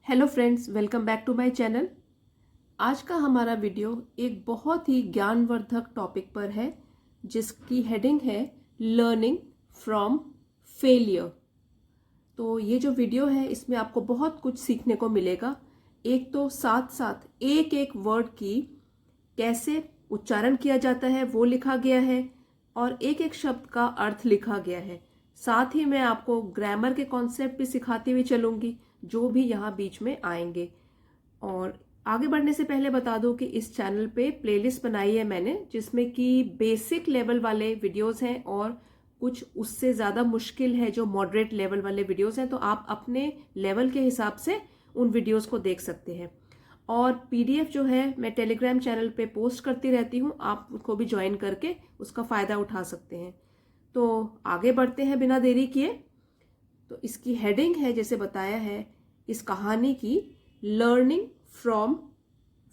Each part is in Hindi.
Hello friends, welcome back to my channel. आज का हमारा वीडियो एक बहुत ही ज्ञानवर्धक टॉपिक पर है जिसकी हेडिंग है लर्निंग फ्रॉम फेलियर। तो ये जो वीडियो है इसमें आपको बहुत कुछ सीखने को मिलेगा। एक तो साथ साथ एक एक वर्ड की कैसे उच्चारण किया जाता है वो लिखा गया है और एक एक शब्द का अर्थ लिखा गया है। साथ ही मैं आपको ग्रामर के कॉन्सेप्ट भी सिखाती हुई चलूंगी जो भी यहाँ बीच में आएंगे। और आगे बढ़ने से पहले बता दूं कि इस चैनल पे प्लेलिस्ट बनाई है मैंने जिसमें कि बेसिक लेवल वाले वीडियोस हैं और कुछ उससे ज़्यादा मुश्किल है जो मॉडरेट लेवल वाले वीडियोस हैं, तो आप अपने लेवल के हिसाब से उन वीडियोस को देख सकते हैं। और पीडीएफ जो है मैं टेलीग्राम चैनल पे पोस्ट करती रहती हूँ, आप उसको भी ज्वाइन करके उसका फ़ायदा उठा सकते हैं। तो आगे बढ़ते हैं बिना देरी किए। तो इसकी हेडिंग है, जैसे बताया है इस कहानी की, लर्निंग फ्रॉम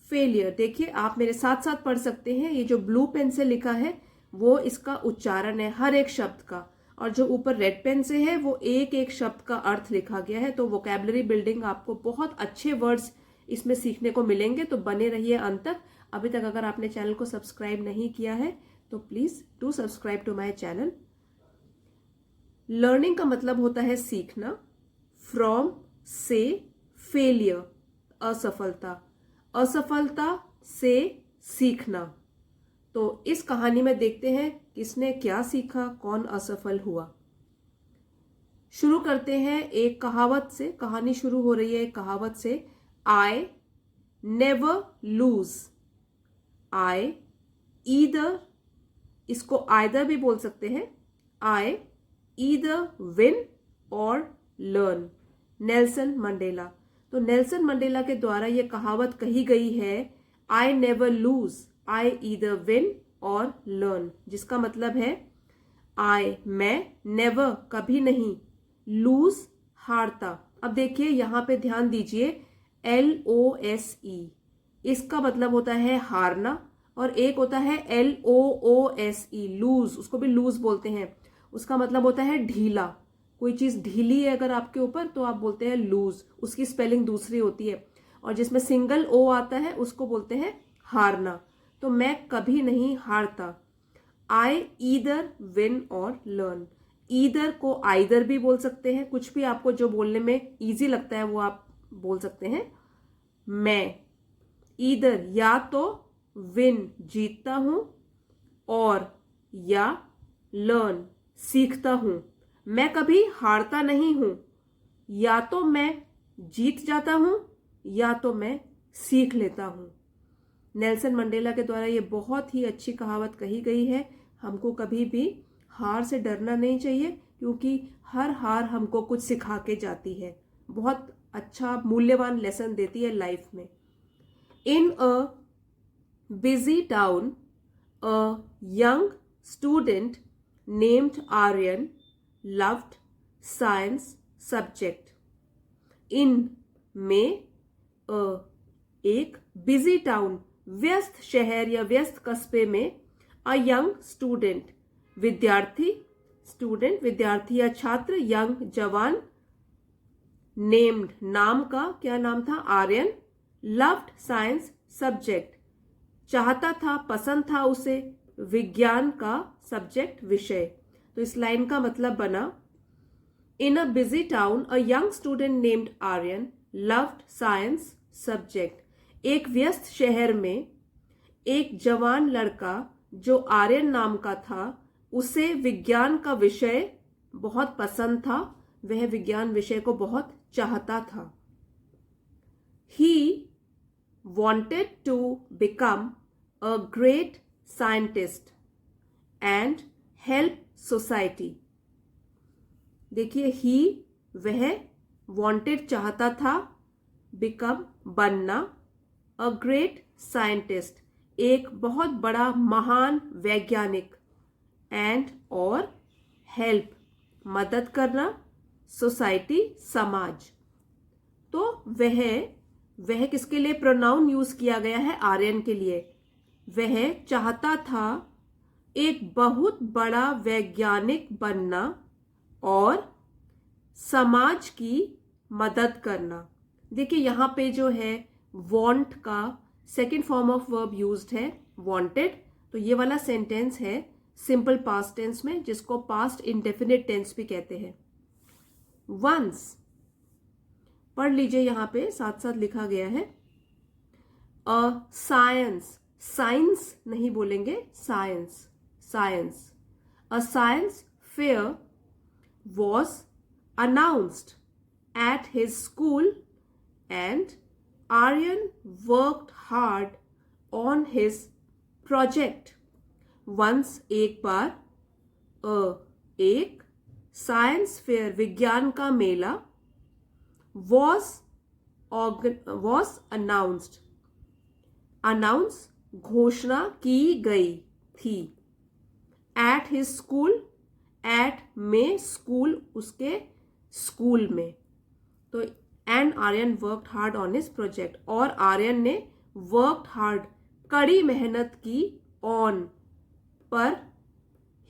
फेलियर। देखिए आप मेरे साथ साथ पढ़ सकते हैं। ये जो ब्लू पेन से लिखा है वो इसका उच्चारण है हर एक शब्द का, और जो ऊपर रेड पेन से है वो एक एक शब्द का अर्थ लिखा गया है। तो वोकैबुलरी बिल्डिंग, आपको बहुत अच्छे वर्ड्स इसमें सीखने को मिलेंगे, तो बने रहिए अंत तक। अभी तक अगर आपने चैनल को सब्सक्राइब नहीं किया है तो please do subscribe to my channel. Learning का मतलब होता है सीखना, फ्रॉम से फेलियर असफलता, असफलता से सीखना। तो इस कहानी में देखते हैं किसने क्या सीखा, कौन असफल हुआ। शुरू करते हैं एक कहावत से। कहानी शुरू हो रही है एक कहावत से, I never lose. I either, इसको आइदर भी बोल सकते हैं, आई ईदर विन और लर्न। Nelson Mandela. तो नेल्सन मंडेला के द्वारा यह कहावत कही गई है, I never lose, I either win और लर्न, जिसका मतलब है आई, मैं, नेवर कभी नहीं, लूज हारता। अब देखिए यहां पे ध्यान दीजिए, LOSE इसका मतलब होता है हारना, और एक होता है LOOSE लूज, उसको भी लूज बोलते हैं। उसका मतलब होता है ढीला। कोई चीज ढीली है अगर आपके ऊपर तो आप बोलते हैं लूज, उसकी स्पेलिंग दूसरी होती है। और जिसमें सिंगल ओ आता है उसको बोलते हैं हारना। तो मैं कभी नहीं हारता। आई ईदर विन और लर्न। ईदर को आइदर भी बोल सकते हैं, कुछ भी आपको जो बोलने में इजी लगता है वो आप बोल सकते हैं। मैं ईदर या तो विन जीतता हूं, और या लर्न सीखता हूं। मैं कभी हारता नहीं हूं, या तो मैं जीत जाता हूं या तो मैं सीख लेता हूं। नेल्सन मंडेला के द्वारा ये बहुत ही अच्छी कहावत कही गई है। हमको कभी भी हार से डरना नहीं चाहिए, क्योंकि हर हार हमको कुछ सिखा के जाती है, बहुत अच्छा मूल्यवान लेसन देती है लाइफ में। In a busy town, a young student named Aryan loved science subject. In में एक बिजी टाउन, व्यस्त शहर या व्यस्त कस्बे में, अ यंग स्टूडेंट विद्यार्थी, स्टूडेंट विद्यार्थी या छात्र, यंग जवान, नेम्ड नाम का, क्या नाम था, आर्यन, लव्ड साइंस सब्जेक्ट चाहता था, पसंद था उसे, विज्ञान का सब्जेक्ट विषय। तो इस लाइन का मतलब बना, in a busy town a young student named Aryan loved science subject. एक व्यस्त शहर में एक जवान लड़का जो आर्यन नाम का था, उसे विज्ञान का विषय बहुत पसंद था, वह विज्ञान विषय को बहुत चाहता था। ही wanted to become a great scientist and help society. देखिए ही, वह, wanted चाहता था, become बनना, a great scientist एक बहुत बड़ा महान वैज्ञानिक, and और help मदद करना, society समाज। तो वह किसके लिए प्रोनाउन यूज किया गया है, आर्यन के लिए। वह चाहता था एक बहुत बड़ा वैज्ञानिक बनना और समाज की मदद करना। देखिए यहाँ पे जो है want का second form of verb used है wanted, तो ये वाला सेंटेंस है सिंपल पास्ट टेंस में, जिसको पास्ट इंडेफिनिट टेंस भी कहते हैं। वंस पढ़ लीजिए, यहाँ पे साथ साथ लिखा गया है अ साइंस, साइंस नहीं बोलेंगे, science, science. A science fair was announced at his school and Aryan worked hard on his project. Once एक बार, एक साइंस फेयर विज्ञान का मेला was announced, अनाउंस घोषणा की गई थी, at his school, एट में स्कूल, उसके स्कूल में। तो and Aryan worked hard on his project, और आर्यन ने वर्कड हार्ड कड़ी मेहनत की ऑन पर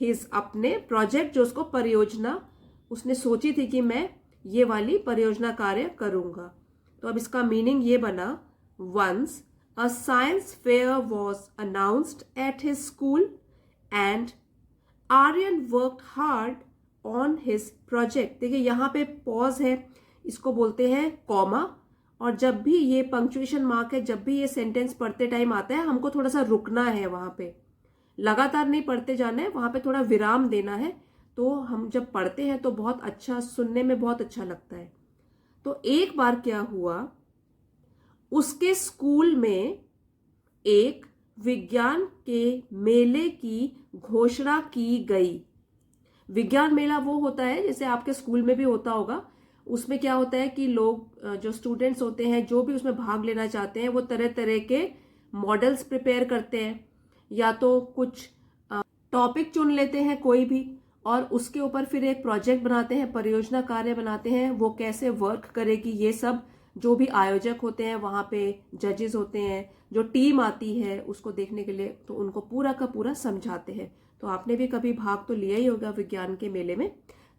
हिज अपने प्रोजेक्ट, जो उसको परियोजना उसने सोची थी कि मैं ये वाली परियोजना कार्य करूंगा। तो अब इसका मीनिंग ये बना, once a science fair was announced at his school and Aryan worked hard on his project. देखिए यहाँ पे पॉज है, इसको बोलते हैं कॉमा, और जब भी ये पंक्चुएशन मार्क है, जब भी ये सेंटेंस पढ़ते टाइम आता है, हमको थोड़ा सा रुकना है, वहां पे लगातार नहीं पढ़ते जाना है, वहां पे थोड़ा विराम देना है। तो हम जब पढ़ते हैं तो बहुत अच्छा, सुनने में बहुत अच्छा लगता है। तो एक बार क्या हुआ, उसके स्कूल में एक विज्ञान के मेले की घोषणा की गई। विज्ञान मेला वो होता है जैसे आपके स्कूल में भी होता होगा, उसमें क्या होता है कि लोग जो स्टूडेंट्स होते हैं, जो भी उसमें भाग लेना चाहते हैं, वो तरह तरह के मॉडल्स प्रिपेयर करते हैं, या तो कुछ टॉपिक चुन लेते हैं कोई भी, और उसके ऊपर फिर एक प्रोजेक्ट बनाते हैं, परियोजना कार्य बनाते हैं, वो कैसे वर्क करेगी, ये सब जो भी आयोजक होते हैं, वहां पे जजेस होते हैं, जो टीम आती है उसको देखने के लिए, तो उनको पूरा का पूरा समझाते हैं। तो आपने भी कभी भाग तो लिया ही होगा विज्ञान के मेले में।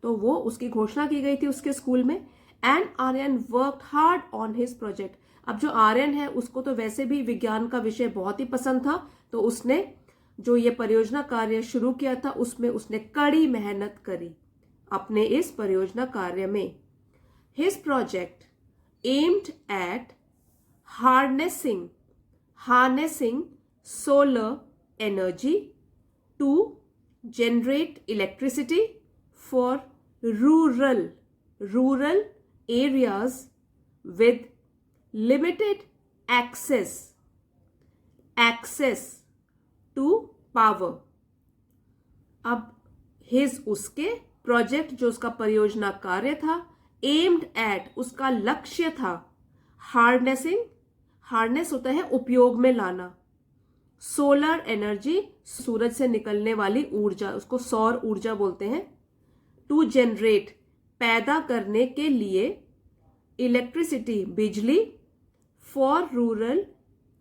तो वो उसकी घोषणा की गई थी उसके स्कूल में, and Aryan worked hard on his project. अब जो आर्यन है उसको तो वैसे भी विज्ञान का विषय बहुत ही पसंद था, तो उसने जो ये परियोजना कार्य शुरू किया था उसमें उसने कड़ी मेहनत करी अपने इस परियोजना कार्य में। His project aimed at harnessing solar energy to generate electricity for rural areas with limited access to power। अब उसके प्रोजेक्ट, जो उसका परियोजना कार्य था, एम्ड एट, उसका लक्ष्य था, हार्नेसिंग, हार्नेस होता है उपयोग में लाना, सोलर एनर्जी, सूरज से निकलने वाली ऊर्जा, उसको सौर ऊर्जा बोलते हैं, टू जनरेट, पैदा करने के लिए, इलेक्ट्रिसिटी, बिजली, फॉर रूरल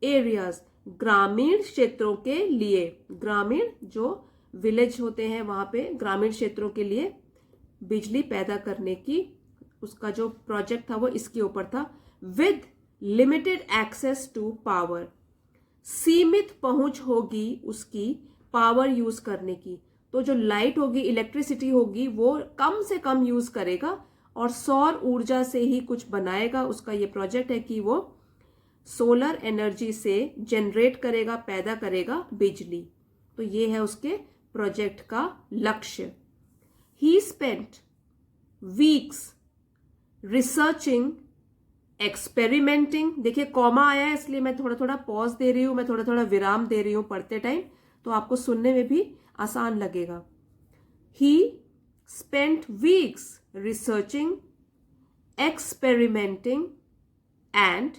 एरियाज, ग्रामीण क्षेत्रों के लिए, ग्रामीण जो विलेज होते हैं वहां पे ग्रामीण क्षेत्रों के लिए बिजली पैदा करने की, उसका जो प्रोजेक्ट था वो इसके ऊपर था। With limited access to power, सीमित पहुंच होगी उसकी पावर यूज करने की, तो जो लाइट होगी, इलेक्ट्रिसिटी होगी, वो कम से कम यूज करेगा और सौर ऊर्जा से ही कुछ बनाएगा। उसका ये प्रोजेक्ट है कि वो सोलर एनर्जी से जनरेट करेगा, पैदा करेगा बिजली। तो ये है उसके प्रोजेक्ट का लक्ष्य। ही स्पेंट वीक्स रिसर्चिंग, एक्सपेरिमेंटिंग, देखिए कॉमा आया है इसलिए मैं थोड़ा थोड़ा पॉज दे रही हूं, मैं थोड़ा थोड़ा विराम दे रही हूं पढ़ते टाइम, तो आपको सुनने में भी आसान लगेगा। ही spent weeks researching, experimenting and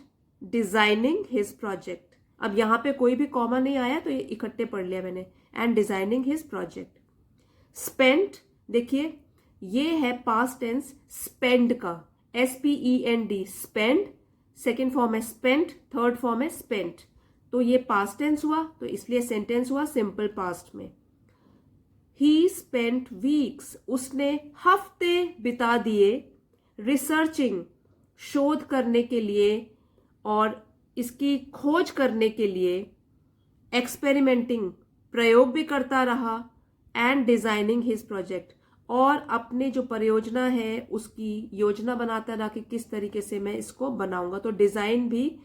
designing his project. अब यहां पे कोई भी कॉमा नहीं आया तो ये इकट्ठे पढ़ लिया मैंने, and designing his project. Spent, देखिए ये है पास्ट टेंस स्पेंड का, SPEND, स्पेंड, सेकेंड फॉर्म है स्पेंट, थर्ड फॉर्म है स्पेंट, तो ये पास्ट टेंस हुआ, तो इसलिए सेंटेंस हुआ सिंपल पास्ट में। ही स्पेंट वीक्स, उसने हफ्ते बिता दिए, रिसर्चिंग, शोध करने के लिए और इसकी खोज करने के लिए, एक्सपेरिमेंटिंग प्रयोग भी करता रहा, एंड डिजाइनिंग हिज प्रोजेक्ट और अपने जो परियोजना है उसकी योजना बनाता रहा कि किस तरीके से मैं इसको बनाऊंगा। तो डिजाइन भी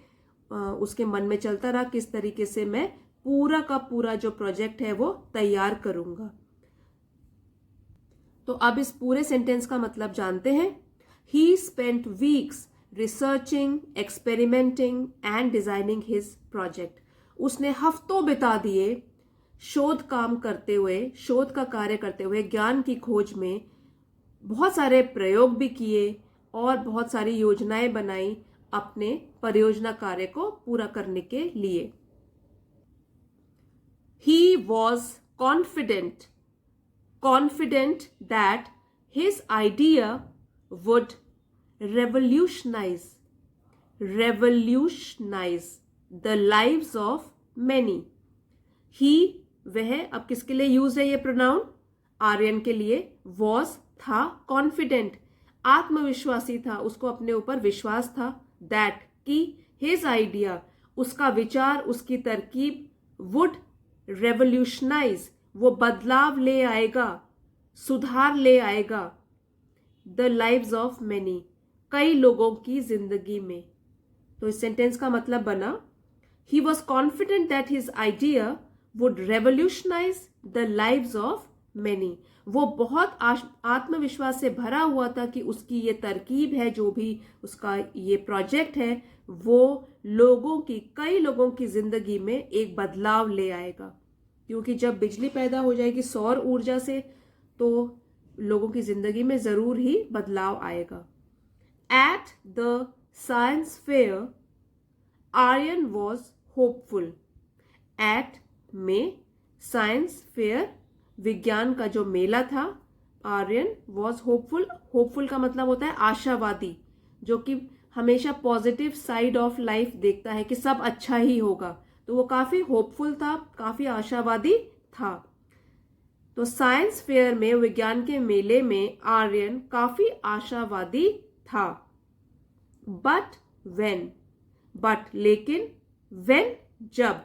उसके मन में चलता रहा, किस तरीके से मैं पूरा का पूरा जो प्रोजेक्ट है वो तैयार करूंगा। तो अब इस पूरे सेंटेंस का मतलब जानते हैं। ही spent weeks researching, experimenting and designing his project. उसने हफ्तों बिता दिए शोध काम करते हुए, शोध का कार्य करते हुए, ज्ञान की खोज में। बहुत सारे प्रयोग भी किए और बहुत सारी योजनाएं बनाई अपने परियोजना कार्य को पूरा करने के लिए। He was confident that his idea would revolutionize the lives of many. He, वह, अब किसके लिए यूज है ये प्रोनाउन? आर्यन के लिए। was था, confident आत्मविश्वासी था, उसको अपने ऊपर विश्वास था। that कि his idea, उसका विचार, उसकी तरकीब, would revolutionize, वो बदलाव ले आएगा, सुधार ले आएगा, the lives of many, कई लोगों की जिंदगी में। तो इस सेंटेंस का मतलब बना, he was confident that his idea would revolutionize the lives of many. वो बहुत आत्मविश्वास से भरा हुआ था कि उसकी ये तरकीब है, जो भी उसका ये प्रोजेक्ट है, वो कई लोगों की जिंदगी में एक बदलाव ले आएगा। क्योंकि जब बिजली पैदा हो जाएगी सौर ऊर्जा से, तो लोगों की जिंदगी में जरूर ही बदलाव आएगा। At the science fair, Aryan was hopeful. At में साइंस फेयर, विज्ञान का जो मेला था, आर्यन वॉज होपफुल। होपफुल का मतलब होता है आशावादी, जो कि हमेशा पॉजिटिव साइड ऑफ लाइफ देखता है कि सब अच्छा ही होगा। तो वो काफी होपफुल था, काफी आशावादी था। तो साइंस फेयर में, विज्ञान के मेले में आर्यन काफी आशावादी था। बट लेकिन, व्हेन जब,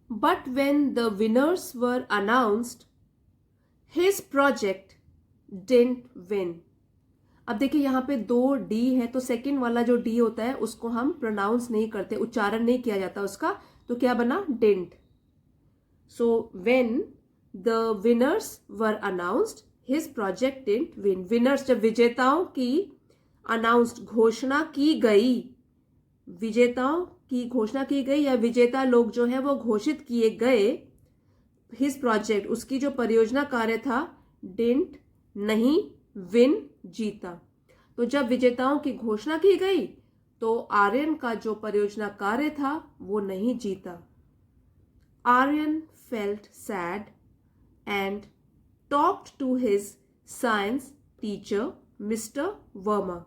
But when the winners were announced, his project didn't win. अब देखिए यहाँ पे 2 D है, तो सेकंड वाला जो D होता है उसको हम प्रोनाउंस नहीं करते, उच्चारण नहीं किया जाता उसका, तो क्या बना? didn't. So when the winners were announced, his project didn't win. Winners जब विजेताओं की announced, घोषणा की गई, विजेताओं की घोषणा की गई या विजेता लोग जो है वो घोषित किए गए, हिज प्रोजेक्ट, उसकी जो परियोजना कार्य था, डिडंट नहीं, विन जीता। तो जब विजेताओं की घोषणा की गई तो आर्यन का जो परियोजना कार्य था वो नहीं जीता। Aryan felt sad and talked to his science teacher mister Verma.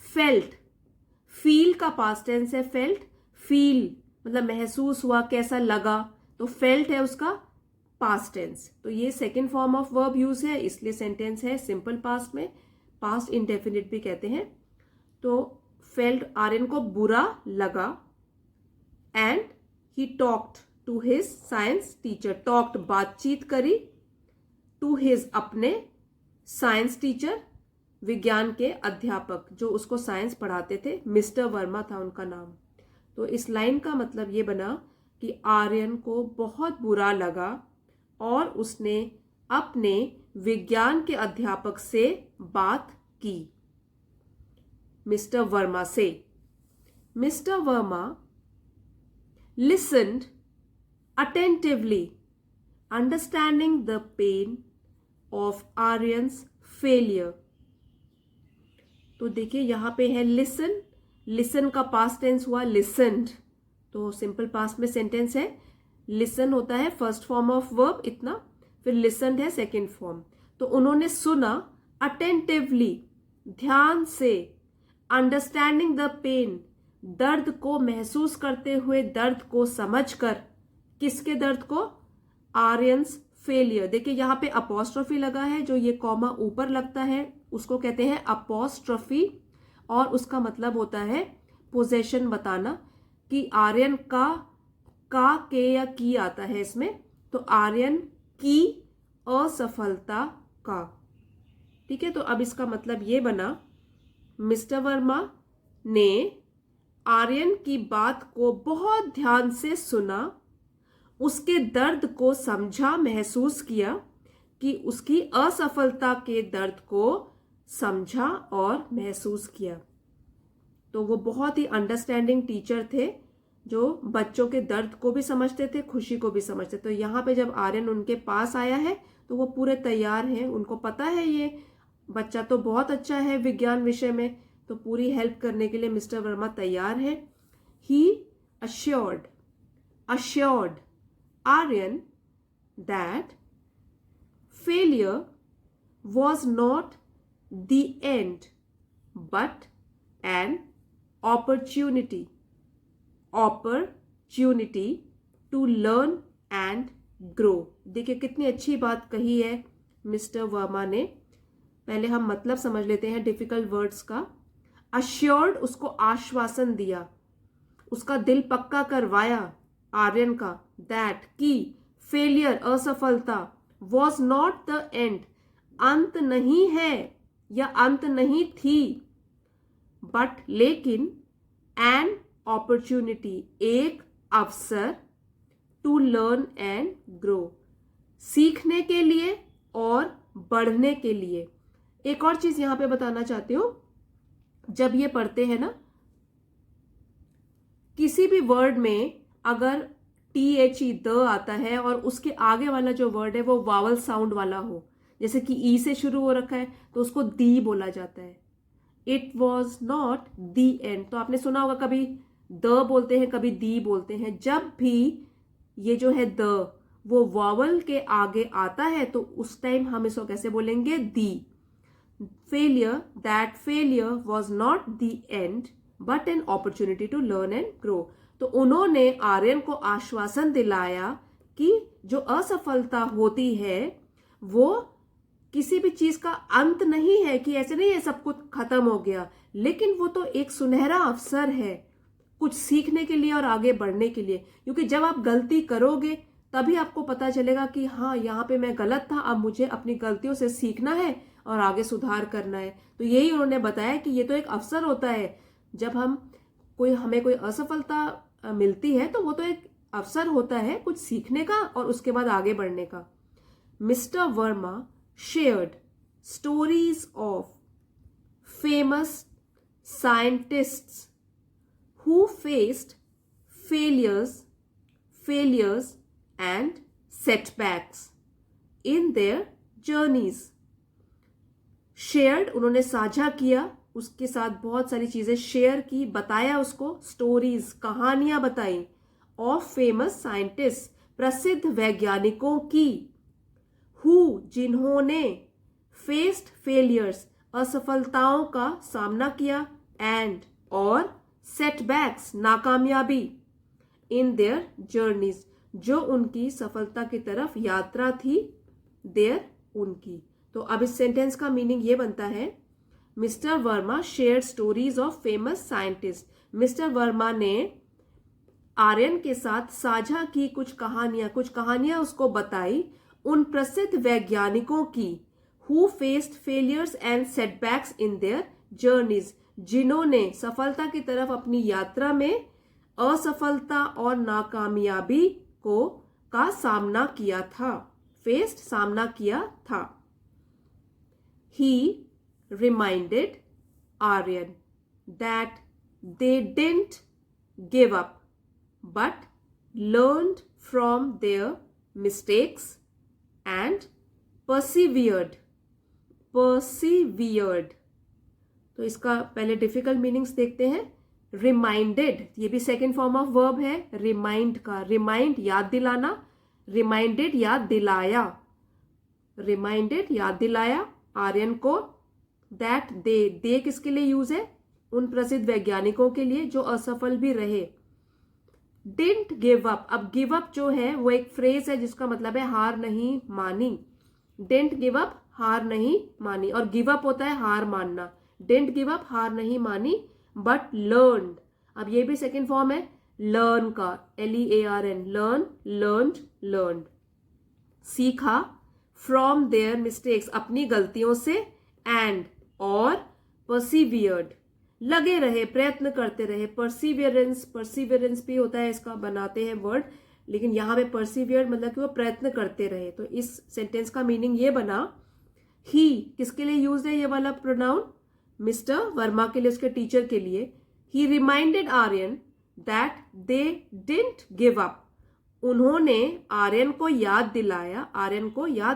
Felt, feel का पास्ट टेंस है फेल्ट। फील मतलब महसूस हुआ, कैसा लगा, तो फेल्ट है उसका पास्ट टेंस। तो ये second form of verb use है, इसलिए सेंटेंस है सिंपल पास्ट में, पास्ट इंडेफिनिट भी कहते हैं। तो फेल्ट, आर्यन को बुरा लगा, and he talked to his science teacher. Talked बातचीत करी, टू हिज अपने, साइंस टीचर विज्ञान के अध्यापक जो उसको साइंस पढ़ाते थे, मिस्टर वर्मा था उनका नाम। तो इस लाइन का मतलब ये बना कि आर्यन को बहुत बुरा लगा और उसने अपने विज्ञान के अध्यापक से बात की, मिस्टर वर्मा से। Mister Verma listened attentively, understanding the pain of Aryan's failure. तो देखिए यहां पे है लिसन, लिसन का पास्ट टेंस हुआ लिसन्ड, तो सिंपल पास्ट में सेंटेंस है। लिसन होता है फर्स्ट फॉर्म ऑफ वर्ब, इतना, फिर लिसन्ड है सेकेंड फॉर्म। तो उन्होंने सुना, अटेंटिवली ध्यान से, अंडरस्टैंडिंग द पेन दर्द को महसूस करते हुए, दर्द को समझकर। किसके दर्द को? Aryans failure. देखिए यहां पे अपोस्ट्रोफी लगा है, जो ये कॉमा ऊपर लगता है उसको कहते हैं अपोस्ट्रफी, और उसका मतलब होता है पोजेशन बताना, कि आर्यन का के या की आता है इसमें, तो आर्यन की असफलता का। ठीक है, तो अब इसका मतलब ये बना, मिस्टर वर्मा ने आर्यन की बात को बहुत ध्यान से सुना, उसके दर्द को समझा, महसूस किया, कि उसकी असफलता के दर्द को समझा और महसूस किया। तो वो बहुत ही अंडरस्टैंडिंग टीचर थे, जो बच्चों के दर्द को भी समझते थे, खुशी को भी समझते थे। तो यहाँ पे जब आर्यन उनके पास आया है तो वो पूरे तैयार हैं, उनको पता है ये बच्चा तो बहुत अच्छा है विज्ञान विषय में, तो पूरी हेल्प करने के लिए मिस्टर वर्मा तैयार है। ही assured Aryan that failure was not the end but an opportunity to learn and grow। देखिए कितनी अच्छी बात कही है मिस्टर वर्मा ने। पहले हम मतलब समझ लेते हैं डिफिकल्ट वर्ड्स का। अश्योर्ड, उसको आश्वासन दिया, उसका दिल पक्का करवाया आर्यन का, दैट की फेलियर असफलता, वॉज नॉट द एंड, अंत नहीं है या अंत नहीं थी, बट लेकिन एन अपॉर्चुनिटी, एक अवसर, टू लर्न एंड ग्रो, सीखने के लिए और बढ़ने के लिए। एक और चीज यहां पे बताना चाहती हूं, जब ये पढ़ते हैं ना, किसी भी वर्ड में अगर THE द आता है और उसके आगे वाला जो वर्ड है वो वावल साउंड वाला हो, जैसे कि ई से शुरू हो रखा है तो उसको दी बोला जाता है। It was not the and, तो आपने सुना होगा कभी द बोलते हैं, कभी दी बोलते हैं। जब भी ये जो है द वो वावल के आगे आता है तो उस टाइम हम इसको कैसे बोलेंगे, दी। That failure was not the end but an opportunity to learn and grow. तो उन्होंने आर्यन को आश्वासन दिलाया कि जो असफलता होती है वो किसी भी चीज का अंत नहीं है, कि ऐसे नहीं है सब कुछ खत्म हो गया, लेकिन वो तो एक सुनहरा अवसर है कुछ सीखने के लिए और आगे बढ़ने के लिए। क्योंकि जब आप गलती करोगे तभी आपको पता चलेगा कि हाँ यहाँ पे मैं गलत था, अब मुझे अपनी गलतियों से सीखना है और आगे सुधार करना है। तो यही उन्होंने बताया कि ये तो एक अवसर होता है, जब हमें कोई असफलता मिलती है तो वो तो एक अवसर होता है कुछ सीखने का और उसके बाद आगे बढ़ने का। Mister Verma shared stories of famous scientists who faced failures and setbacks in their journeys। Shared, उन्होंने साझा किया, उसके साथ बहुत सारी चीजें शेयर की, बताया उसको, स्टोरीज, कहानियां बताई, ऑफ फेमस साइंटिस्ट, प्रसिद्ध वैज्ञानिकों की, हु, जिन्होंने, फेस्ड फेलियर्स, असफलताओं का सामना किया, एंड, और सेटबैक्स, नाकामयाबी, इन देयर जर्नीज, जो उनकी सफलता की तरफ यात्रा थी, देयर, उनकी। तो अब इस सेंटेंस का मीनिंग ये बनता है, mister Verma share stories of famous scientist. Mister Verma ने आर्यन के साथ साझा की कुछ कहानियां उसको बताई उन प्रसिद्ध वैज्ञानिकों की, who faced failures and setbacks in their journeys, जिन्होंने सफलता की तरफ अपनी यात्रा में असफलता और नाकामयाबी का सामना किया था, फेस्ड, सामना किया था। He reminded Aryan that they didn't give up but learned from their mistakes and persevered। तो इसका पहले डिफिकल्ट मीनिंग्स देखते हैं। रिमाइंडेड, ये भी सेकेंड फॉर्म ऑफ वर्ब है रिमाइंड का। रिमाइंड, याद दिलाना, रिमाइंडेड, याद दिलाया, रिमाइंडेड, याद दिलाया आर्यन को, दैट दे किसके लिए यूज है, उन प्रसिद्ध वैज्ञानिकों के लिए जो असफल भी रहे। डिडंट गिव अप, अब गिव अप जो है वो एक फ्रेज है जिसका मतलब है हार नहीं मानी। डिडंट गिव अप, हार नहीं मानी, और गिव अप होता है हार मानना। डिडंट गिव अप हार नहीं मानी, बट लर्न, अब ये भी सेकेंड फॉर्म है लर्न का, LEARN, लर्न, लर्नड, लर्नड। सीखा फ्रॉम देयर मिस्टेक्स, अपनी गलतियों से, एंड और परसिवियर्ड, लगे रहे, प्रयत्न करते रहे। परसिवियरेंस, परसिवियरेंस भी होता है, इसका बनाते हैं वर्ड, लेकिन यहां पे परसिवियर्ड मतलब कि वो प्रयत्न करते रहे। तो इस सेंटेंस का मीनिंग ये बना, ही किसके लिए यूज है ये वाला प्रोनाउन, मिस्टर वर्मा के लिए, उसके टीचर के लिए। He reminded Aryan that they didn't give up, उन्होंने आर्यन को याद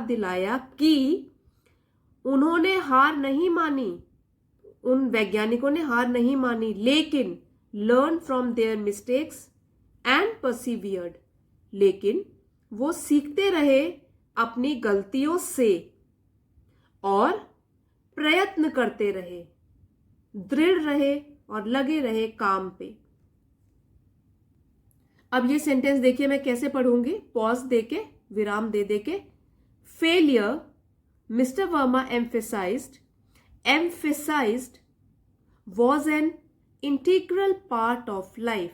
दिलाया कि उन्होंने हार नहीं मानी, उन वैज्ञानिकों ने हार नहीं मानी, लेकिन learn from their mistakes and persevered, लेकिन वो सीखते रहे अपनी गलतियों से और प्रयत्न करते रहे, दृढ़ रहे और लगे रहे काम पे। अब ये सेंटेंस देखिए मैं कैसे पढ़ूंगी, पॉज देके, विराम दे देके। Failure, mister Verma emphasised was an integral part of life।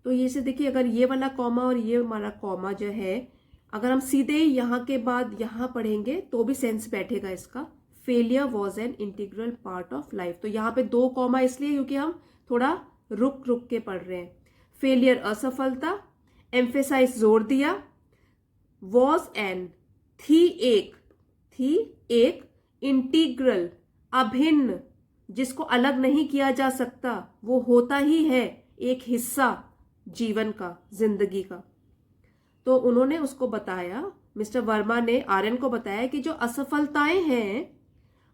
तो ये से देखिए, अगर ये वाला कॉमा और ये हमारा कॉमा जो है, अगर हम सीधे यहाँ के बाद यहाँ पढ़ेंगे तो भी सेंस बैठेगा इसका। Failure was an integral part of life, तो यहाँ पे 2 कॉमा इसलिए क्योंकि हम थोड़ा रुक रुक के पढ़ रहे हैं। फेलियर असफलता, एम्फेसाइज जोर दिया, वॉज एन थी एक, इंटीग्रल अभिन्न, जिसको अलग नहीं किया जा सकता, वो होता ही है एक हिस्सा जीवन का, जिंदगी का। तो उन्होंने उसको बताया, मिस्टर वर्मा ने आर्यन को बताया कि जो असफलताएं हैं,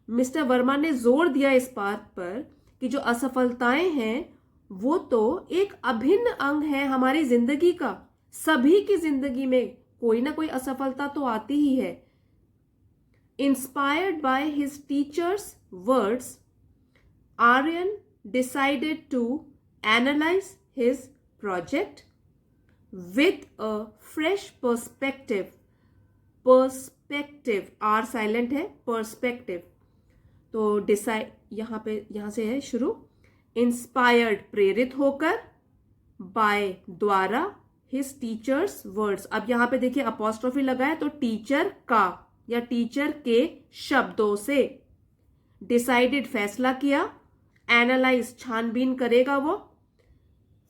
मिस्टर वर्मा ने जोर दिया इस बात पर कि जो असफलताएं हैं वो तो एक अभिन्न अंग है हमारी जिंदगी का। सभी की जिंदगी में कोई ना कोई असफलता तो आती ही है। Inspired by his teachers words, Aryan decided to analyse his project with a fresh perspective, R silent है, perspective। तो डिसाइड यहां से है शुरू, इंस्पायर्ड प्रेरित होकर, बाय द्वारा, हिज टीचर्स वर्ड्स। अब यहां पे देखिए अपॉस्ट्रोफी लगा है, तो टीचर का या टीचर के शब्दों से। डिसाइडेड फैसला किया, एनालाइज छानबीन करेगा वो,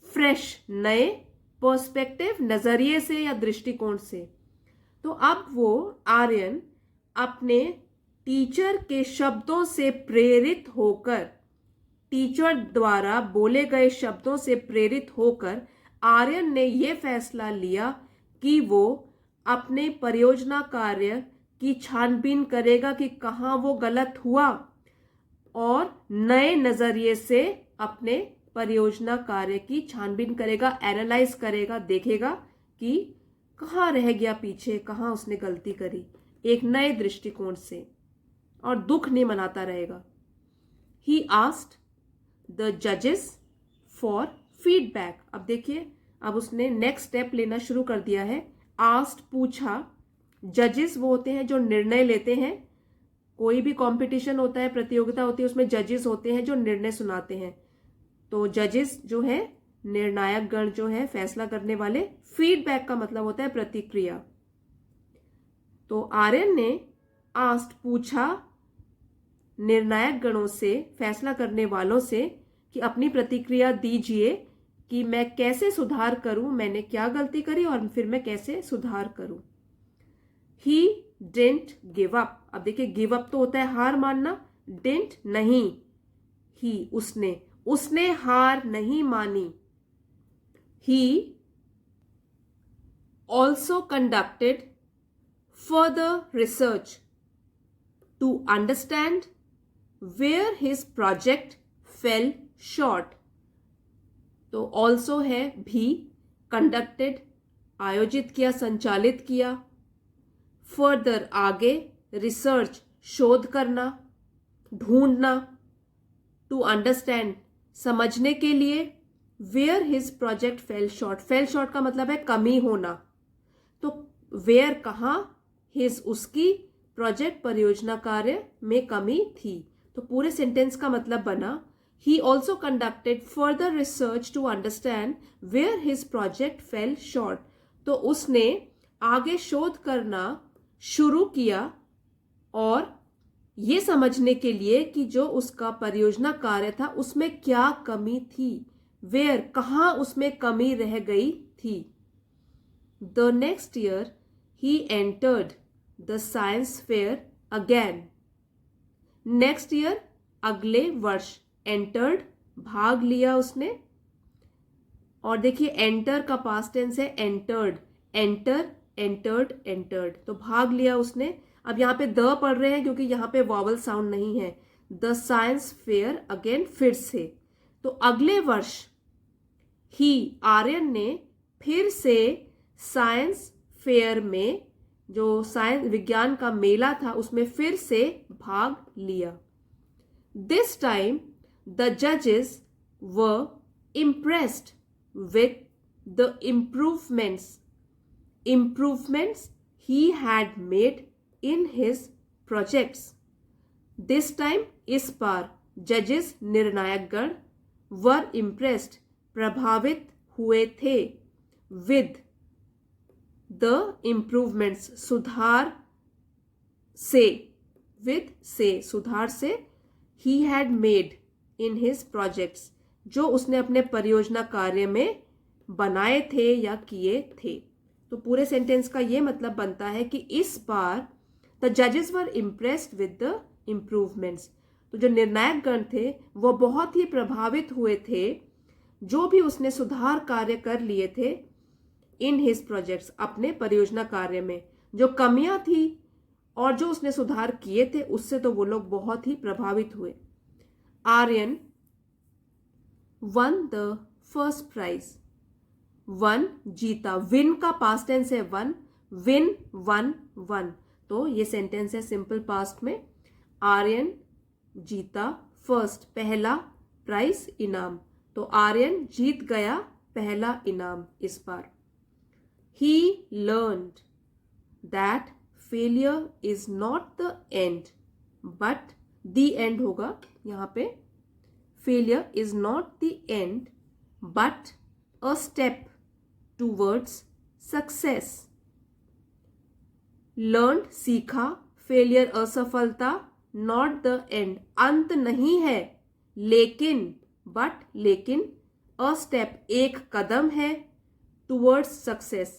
फ्रेश नए, पर्सपेक्टिव नजरिए से या दृष्टिकोण से। तो अब वो आर्यन अपने टीचर के शब्दों से प्रेरित होकर, टीचर द्वारा बोले गए शब्दों से प्रेरित होकर आर्यन ने यह फैसला लिया कि वो अपने परियोजना कार्य की छानबीन करेगा कि कहाँ वो गलत हुआ, और नए नजरिए से अपने परियोजना कार्य की छानबीन करेगा, एनालाइज करेगा, देखेगा कि कहाँ रह गया पीछे, कहाँ उसने गलती करी, एक नए दृष्टिकोण से, और दुख नहीं मनाता रहेगा। ही आस्क्ड द जजेस फॉर फीडबैक। अब देखिए, अब उसने नेक्स्ट स्टेप लेना शुरू कर दिया है। आस्क्ड पूछा, जजेस वो होते हैं जो निर्णय लेते हैं। कोई भी कंपटीशन होता है, प्रतियोगिता होती है, उसमें जजेस होते हैं जो निर्णय सुनाते हैं। तो जजेस जो है, निर्णायक गण जो है, फैसला करने वाले। फीडबैक का मतलब होता है प्रतिक्रिया। तो आर्यन ने आस्क्ड पूछा निर्णायक गणों से, फैसला करने वालों से, कि अपनी प्रतिक्रिया दीजिए कि मैं कैसे सुधार करूं, मैंने क्या गलती करी और फिर मैं कैसे सुधार करूं। He didn't give up. अब देखिए, गिव अप तो होता है हार मानना, डिडंट नहीं, ही उसने हार नहीं मानी। He also conducted further research to understand where his project fell short. तो ऑल्सो है भी, कंडक्टेड आयोजित किया, संचालित किया, फर्दर आगे, रिसर्च शोध करना, ढूंढना, टू अंडरस्टैंड समझने के लिए, where his project fell short. Fell short का मतलब है कमी होना। तो वेयर कहाँ, हिज उसकी, प्रोजेक्ट परियोजना कार्य में कमी थी। तो पूरे सेंटेंस का मतलब बना he also conducted further research to understand where his project fell short. तो उसने आगे शोध करना शुरू किया और ये समझने के लिए कि जो उसका परियोजना कार्य था उसमें क्या कमी थी, वेयर कहाँ उसमें कमी रह गई थी। The next year he entered the science fair again. Next year अगले वर्ष, एंटर्ड भाग लिया उसने। और देखिए एंटर का पास्ट टेंस है एंटर्ड, एंटर, एंटर्ड, एंटर्ड, तो भाग लिया उसने। अब यहाँ पे द पढ़ रहे हैं क्योंकि यहाँ पे वॉवल साउंड नहीं है। द साइंस फेयर अगेन, फिर से। तो अगले वर्ष ही, आर्यन ने फिर से साइंस फेयर में, जो साइंस विज्ञान का मेला था उसमें फिर से भाग लिया। दिस टाइम द जजेस वर impressed with the improvements he had made in his projects. This time, इस बार judges, निर्णायकगण, were impressed, प्रभावित हुए थे, with the improvements, सुधार से, with से, सुधार से, he had made in his projects, जो उसने अपने परियोजना कार्य में बनाए थे या किए थे। तो पूरे सेंटेंस का ये मतलब बनता है कि इस बार द जजेस वर इम्प्रेस्ड विद द इम्प्रूवमेंट्स। तो जो निर्णायक गण थे वो बहुत ही प्रभावित हुए थे जो भी उसने सुधार कार्य कर लिए थे इन हिज प्रोजेक्ट्स, अपने परियोजना कार्य में। जो कमियां थी और जो उसने सुधार किए थे उससे तो वो लोग बहुत ही प्रभावित हुए। Aryan won the first prize, won जीता, विन का पास्ट टेंस है वन, विन वन वन, तो ये सेंटेंस है सिंपल पास्ट में। आर्यन जीता फर्स्ट, पहला, प्राइज इनाम, तो आर्यन जीत गया पहला इनाम इस बार। He learned that failure is not the end but, the end होगा यहाँ पे, failure is not the end but a step towards success. Learned, सीखा, failure असफलता, not the end अंत नहीं है, लेकिन, but लेकिन, a step एक कदम है, towards success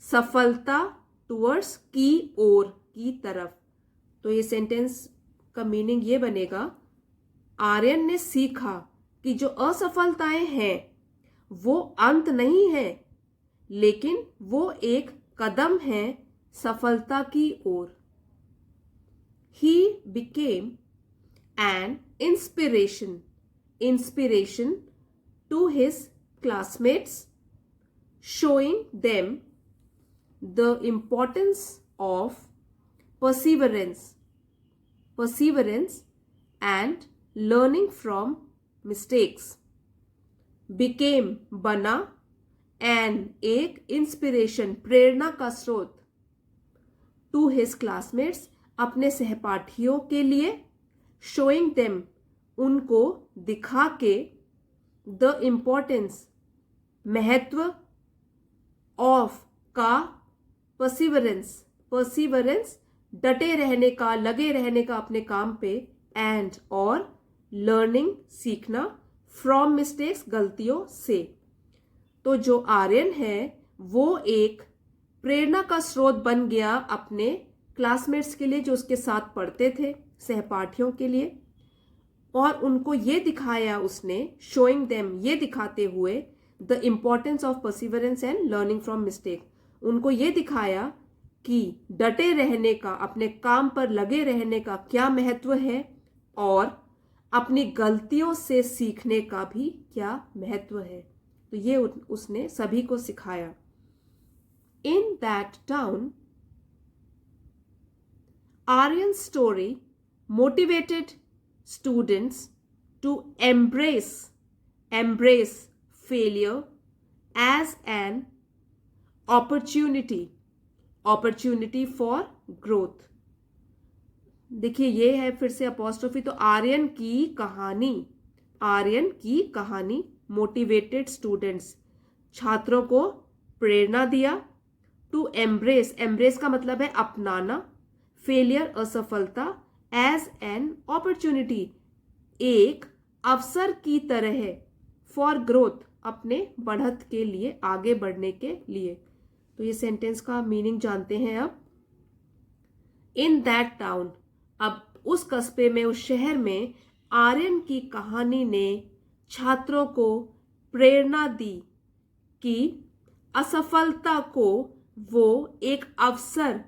सफलता, towards की ओर, की तरफ। तो ये सेंटेंस का मीनिंग ये बनेगा, आर्यन ने सीखा कि जो असफलताएं हैं वो अंत नहीं है, लेकिन वो एक कदम है सफलता की ओर। He became an inspiration to his classmates, showing them the importance of perseverance and learning from mistakes. Became बना, an एक, inspiration प्रेरणा का स्रोत, to his classmates अपने सहपाठियों के लिए, showing them उनको दिखा के, the importance महत्व, of का, perseverance डटे रहने का, लगे रहने का अपने काम पे, and और लर्निंग सीखना, फ्रॉम मिस्टेक्स गलतियों से। तो जो आर्यन है वो एक प्रेरणा का स्रोत बन गया अपने क्लासमेट्स के लिए जो उसके साथ पढ़ते थे, सहपाठियों के लिए, और उनको ये दिखाया उसने, शोइंग देम ये दिखाते हुए, the importance of perseverance and learning from mistake, उनको ये दिखाया कि डटे रहने का, अपने काम पर लगे रहने का क्या महत्व है और अपनी गलतियों से सीखने का भी क्या महत्व है। तो ये उसने सभी को सिखाया। In that town Aryan story motivated students to embrace failure as an opportunity for growth. देखिए ये है फिर से अपॉस्ट्रोफी, तो आर्यन की कहानी, आर्यन की कहानी मोटिवेटेड स्टूडेंट्स, छात्रों को प्रेरणा दिया। टू एम्ब्रेस, एम्ब्रेस का मतलब है अपनाना, फेलियर असफलता, एज एन अपॉर्चुनिटी, एक अवसर की तरह, फॉर ग्रोथ, अपने बढ़त के लिए, आगे बढ़ने के लिए। तो ये सेंटेंस का मीनिंग जानते हैं अब। इन दैट टाउन, अब उस कस्बे में, उस शहर में आर्यन की कहानी ने छात्रों को प्रेरणा दी कि असफलता को वो एक अवसर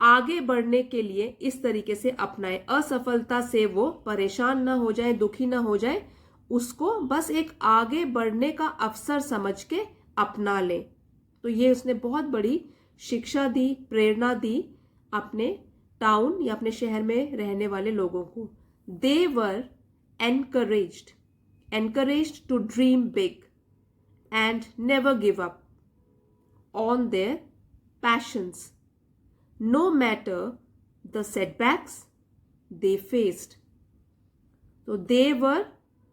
आगे बढ़ने के लिए इस तरीके से अपनाए। असफलता से वो परेशान ना हो जाए, दुखी ना हो जाए, उसको बस एक आगे बढ़ने का अवसर समझ के अपना ले। तो ये उसने बहुत बड़ी शिक्षा दी, प्रेरणा दी अपने टाउन या अपने शहर में रहने वाले लोगों को। They were encouraged, encouraged to dream big and never give up on their passions, no matter the setbacks they faced. तो they were,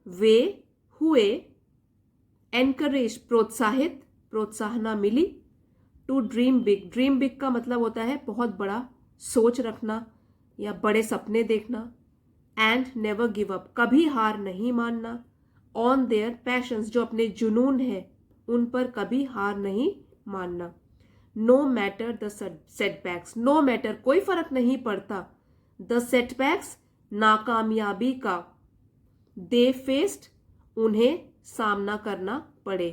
वे हुए, encouraged, प्रोत्साहित, प्रोत्साहना मिली, to dream big, dream big का मतलब होता है बहुत बड़ा सोच रखना या बड़े सपने देखना, and never give up, कभी हार नहीं मानना, on their passions, जो अपने जुनून है उन पर कभी हार नहीं मानना। No matter the setbacks, no matter कोई फर्क नहीं पड़ता, द सेटबैक्स नाकामयाबी का, दे फेस्ड उन्हें सामना करना पड़े।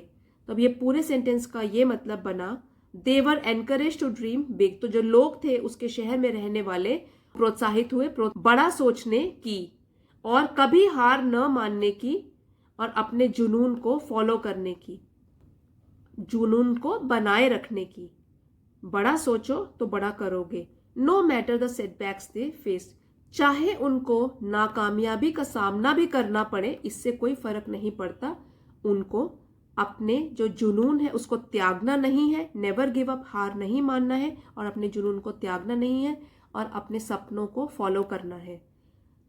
तो अब ये पूरे सेंटेंस का ये मतलब बना, दे वर एनकरेज टू ड्रीम बिग, तो जो लोग थे उसके शहर में रहने वाले प्रोत्साहित हुए बड़ा सोचने की और कभी हार न मानने की और अपने जुनून को फॉलो करने की, जुनून को बनाए रखने की। बड़ा सोचो तो बड़ा करोगे। No matter the setbacks they face, चाहे उनको नाकामयाबी का सामना भी करना पड़े, इससे कोई फर्क नहीं पड़ता, उनको अपने जो जुनून है उसको त्यागना नहीं है, नेवर गिव अप, हार नहीं मानना है और अपने जुनून को त्यागना नहीं है और अपने सपनों को फॉलो करना है।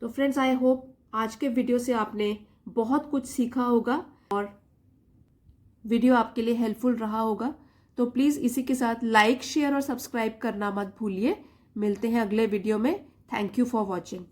तो फ्रेंड्स, आई होप आज के वीडियो से आपने बहुत कुछ सीखा होगा और वीडियो आपके लिए हेल्पफुल रहा होगा। तो प्लीज़ इसी के साथ लाइक, शेयर और सब्सक्राइब करना मत भूलिए। मिलते हैं अगले वीडियो में। Thank you for watching.